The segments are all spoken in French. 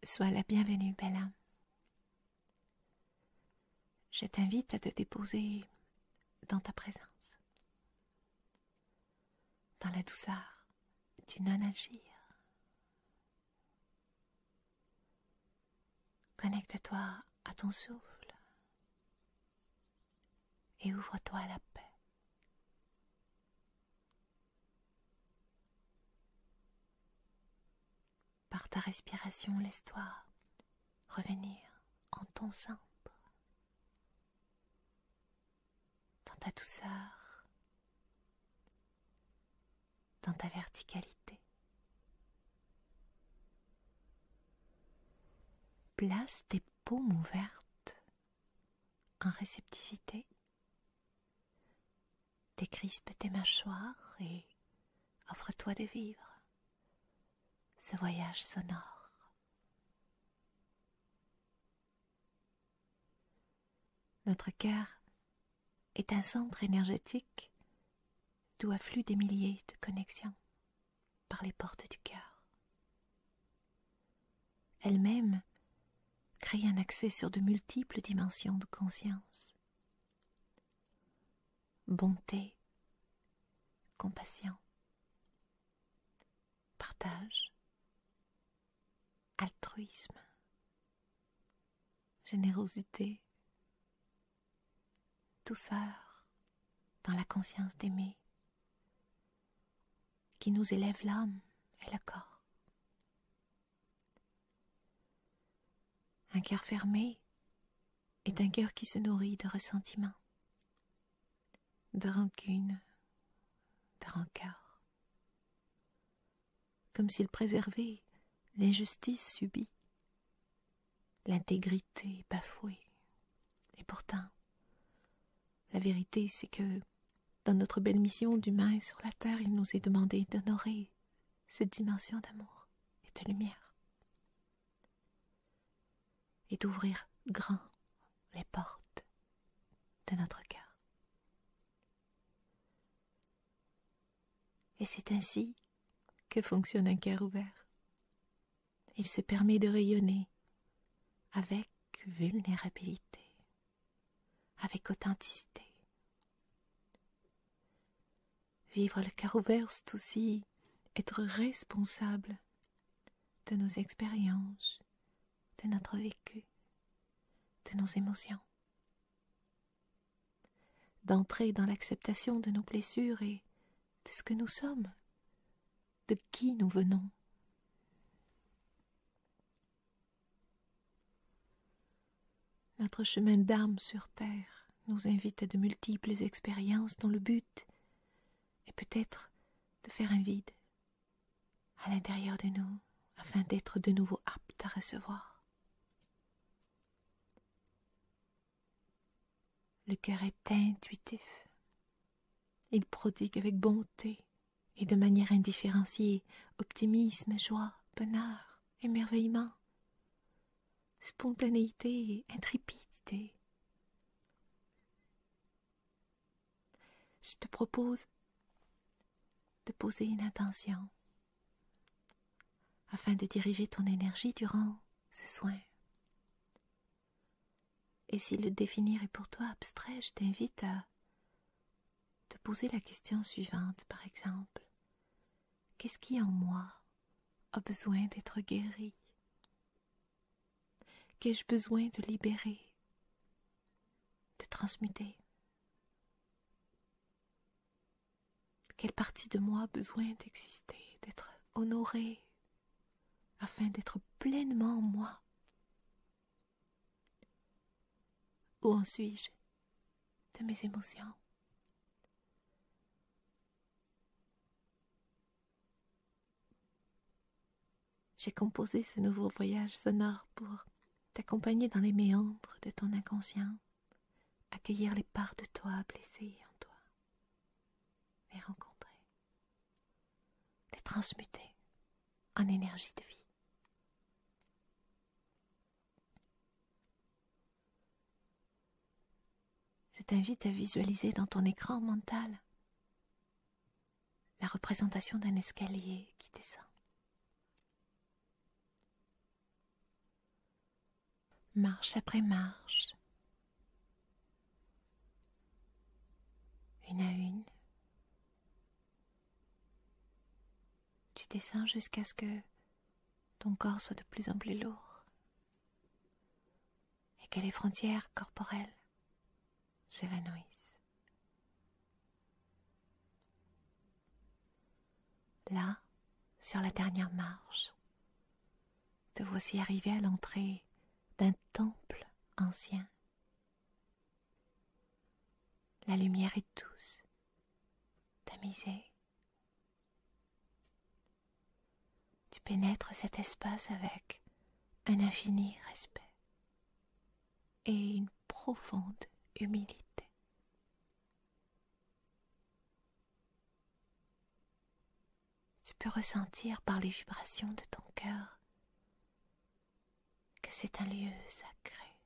Sois la bienvenue, belle âme. Je t'invite à te déposer dans ta présence, dans la douceur du non-agir. Connecte-toi à ton souffle et ouvre-toi à la paix. Par ta respiration, laisse-toi revenir en ton centre, dans ta douceur, dans ta verticalité. Place tes paumes ouvertes en réceptivité. Décrispe tes mâchoires et offre-toi de vivre ce voyage sonore. Notre cœur est un centre énergétique d'où affluent des milliers de connexions par les portes du cœur. Elle-même crée un accès sur de multiples dimensions de conscience. Bonté, compassion, partage, altruisme, générosité, douceur dans la conscience d'aimer qui nous élève l'âme et le corps. Un cœur fermé est un cœur qui se nourrit de ressentiment, de rancune, de rancœur, comme s'il préservait l'injustice subie, l'intégrité bafouée. Et pourtant, la vérité, c'est que dans notre belle mission d'humain sur la terre, il nous est demandé d'honorer cette dimension d'amour et de lumière et d'ouvrir grand les portes de notre cœur. Et c'est ainsi que fonctionne un cœur ouvert. Il se permet de rayonner avec vulnérabilité, avec authenticité. Vivre le cœur ouvert, c'est aussi être responsable de nos expériences, de notre vécu, de nos émotions. D'entrer dans l'acceptation de nos blessures et de ce que nous sommes, de qui nous venons. Notre chemin d'âme sur terre nous invite à de multiples expériences dont le but est peut-être de faire un vide à l'intérieur de nous afin d'être de nouveau apte à recevoir. Le cœur est intuitif. Il prodigue avec bonté et de manière indifférenciée optimisme, joie, bonheur, émerveillement, spontanéité et intrépidité. Je te propose de poser une intention afin de diriger ton énergie durant ce soin. Et si le définir est pour toi abstrait, je t'invite à te poser la question suivante, par exemple. Qu'est-ce qui en moi a besoin d'être guéri? Qu'ai-je besoin de libérer, de transmuter? Quelle partie de moi a besoin d'exister, d'être honorée, afin d'être pleinement moi? Où en suis-je de mes émotions? J'ai composé ce nouveau voyage sonore pour t'accompagner dans les méandres de ton inconscient, accueillir les parts de toi blessées en toi, les rencontrer, les transmuter en énergie de vie. Je t'invite à visualiser dans ton écran mental la représentation d'un escalier qui descend. marche après marche, une à une. Tu descends jusqu'à ce que ton corps soit de plus en plus lourd et que les frontières corporelles s'évanouissent. Là, sur la dernière marche, te voici arrivé à l'entrée d'un temple ancien. La lumière est douce, tamisée. Tu pénètres cet espace avec un infini respect et une profonde humilité. Tu peux ressentir par les vibrations de ton cœur que c'est un lieu sacré.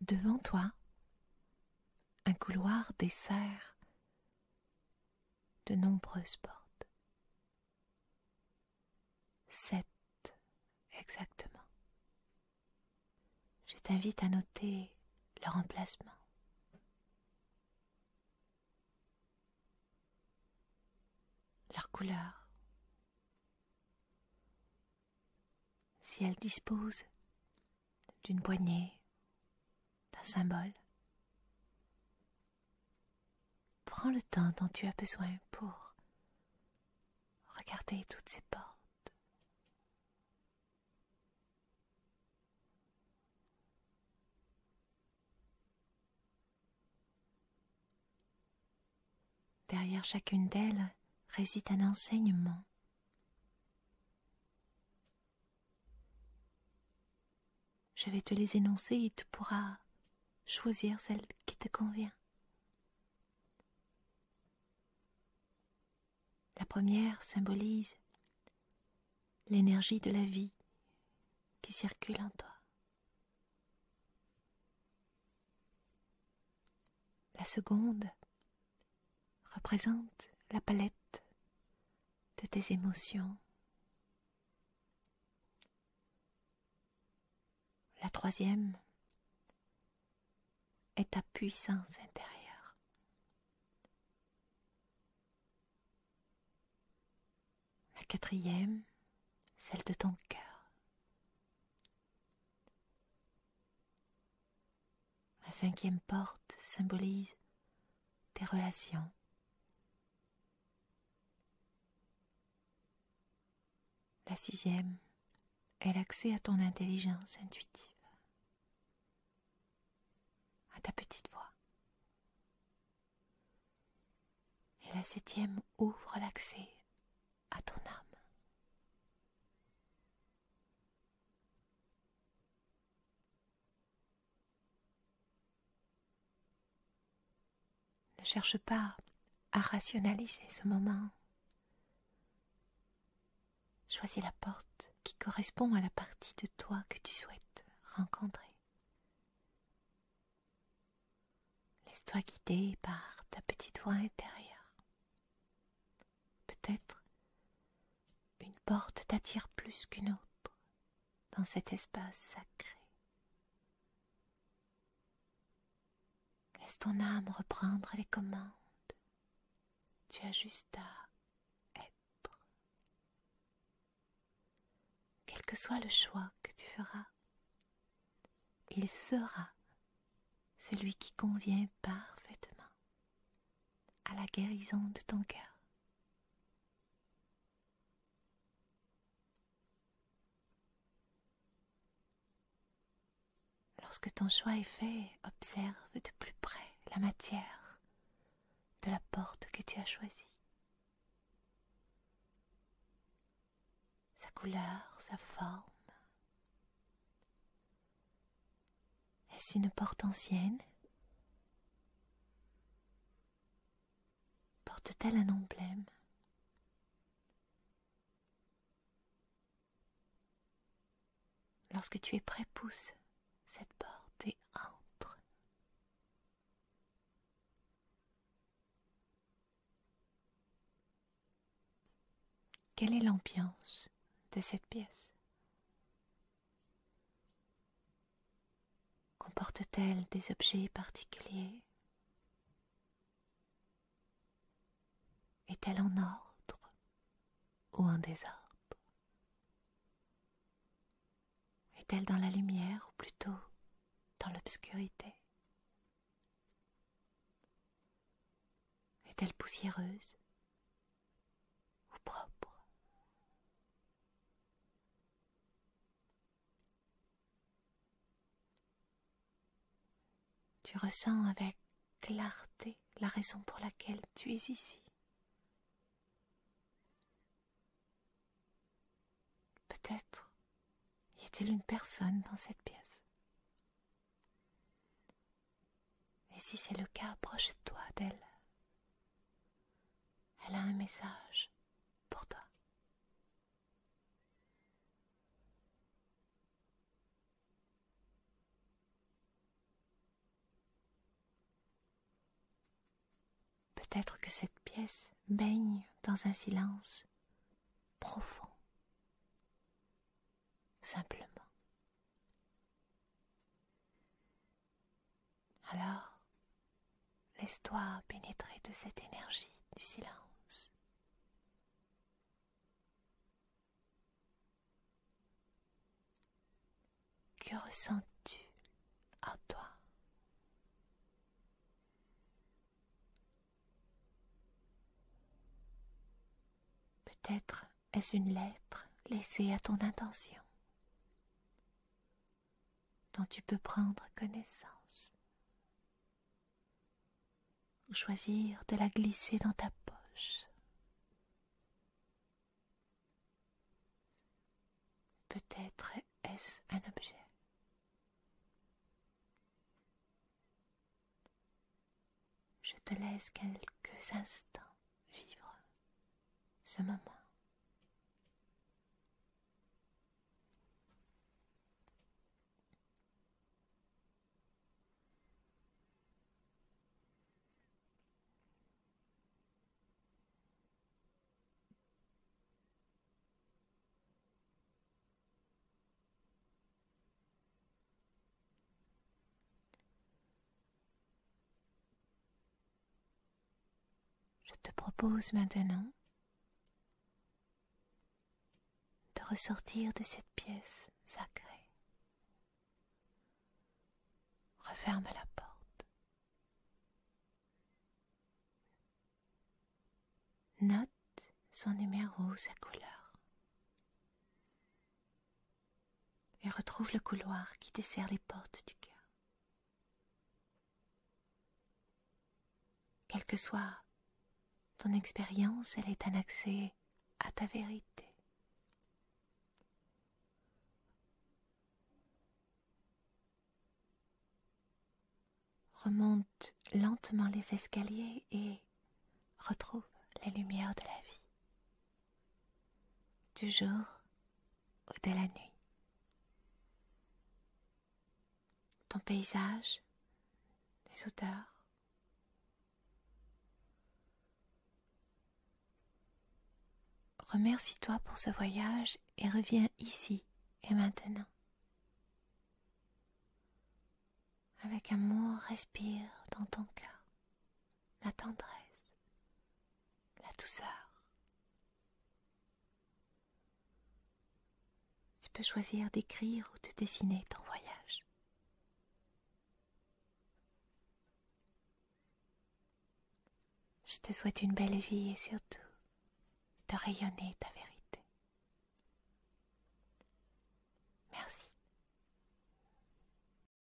Devant toi, un couloir dessert de nombreuses portes. 7 exactement. Je t'invite à noter leur emplacement. Leur couleur. Si elles disposent d'une poignée, d'un symbole. Prends le temps dont tu as besoin pour regarder toutes ces portes. Derrière chacune d'elles réside un enseignement. Je vais te les énoncer et tu pourras choisir celle qui te convient. La première symbolise l'énergie de la vie qui circule en toi. La seconde représente la palette de tes émotions. La troisième est ta puissance intérieure. La quatrième, celle de ton cœur. La cinquième porte symbolise tes relations. La sixième est l'accès à ton intelligence intuitive, à ta petite voix. Et la septième ouvre l'accès à ton âme. Ne cherche pas à rationaliser ce moment. Choisis la porte qui correspond à la partie de toi que tu souhaites rencontrer. Laisse-toi guider par ta petite voix intérieure. Peut-être une porte t'attire plus qu'une autre dans cet espace sacré. Laisse ton âme reprendre les commandes. Tu as juste à être. Quel que soit le choix que tu feras, il sera celui qui convient parfaitement à la guérison de ton cœur. Lorsque ton choix est fait, observe de plus près la matière de la porte que tu as choisie. Sa couleur, sa forme. Est-ce une porte ancienne? Porte-t-elle un emblème? Lorsque tu es prêt, pousse cette porte et entre. Quelle est l'ambiance de cette pièce? Comporte-t-elle des objets particuliers? Est-elle en ordre ou en désordre? Est-elle dans la lumière ou plutôt dans l'obscurité? Est-elle poussiéreuse ou propre? Tu ressens avec clarté la raison pour laquelle tu es ici. Peut-être y a-t-il une personne dans cette pièce. Et si c'est le cas, approche-toi d'elle. Elle a un message pour toi. Peut-être que cette pièce baigne dans un silence profond. Simplement. Alors, laisse-toi pénétrer de cette énergie du silence. Que ressens-tu en toi? Peut-être est-ce une lettre laissée à ton intention dont tu peux prendre connaissance ou choisir de la glisser dans ta poche. Peut-être est-ce un objet. Je te laisse quelques instants vivre ce moment. Je te propose maintenant de ressortir de cette pièce sacrée. Referme la porte. Note son numéro, sa couleur. Et retrouve le couloir qui dessert les portes du cœur. Quelle que soit ton expérience, elle est un accès à ta vérité. Remonte lentement les escaliers et retrouve la lumière de la vie, du jour ou de la nuit. Ton paysage, les odeurs. Remercie-toi pour ce voyage et reviens ici et maintenant. Avec amour, respire dans ton cœur la tendresse, la douceur. Tu peux choisir d'écrire ou de dessiner ton voyage. Je te souhaite une belle vie et surtout de rayonner ta vérité.